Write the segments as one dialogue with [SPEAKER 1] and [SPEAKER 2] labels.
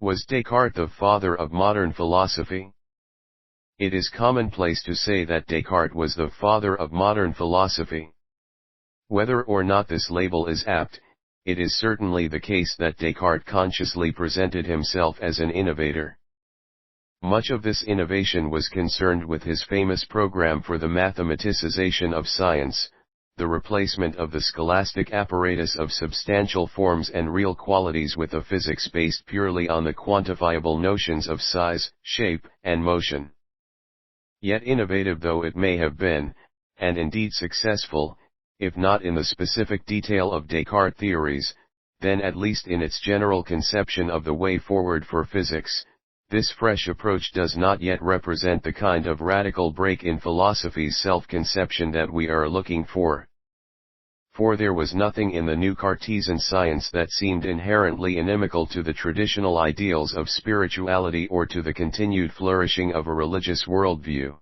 [SPEAKER 1] Was Descartes the father of modern philosophy? It is commonplace to say that Descartes was the father of modern philosophy. Whether or not this label is apt, it is certainly the case that Descartes consciously presented himself as an innovator. Much of this innovation was concerned with his famous program for the mathematicization of science, the replacement of the scholastic apparatus of substantial forms and real qualities with a physics based purely on the quantifiable notions of size, shape, and motion. Yet innovative though it may have been, and indeed successful, if not in the specific detail of Descartes' theories, then at least in its general conception of the way forward for physics, this fresh approach does not yet represent the kind of radical break in philosophy's self-conception that we are looking for. For there was nothing in the new Cartesian science that seemed inherently inimical to the traditional ideals of spirituality or to the continued flourishing of a religious worldview.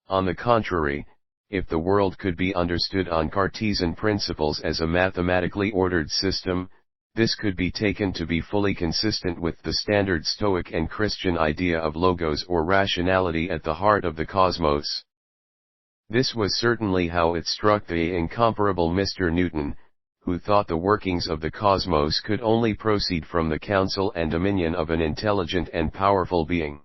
[SPEAKER 1] On the contrary, if the world could be understood on Cartesian principles as a mathematically ordered system, this could be taken to be fully consistent with the standard Stoic and Christian idea of logos or rationality at the heart of the cosmos. This was certainly how it struck the incomparable Mr. Newton, who thought the workings of the cosmos could only proceed from the counsel and dominion of an intelligent and powerful being.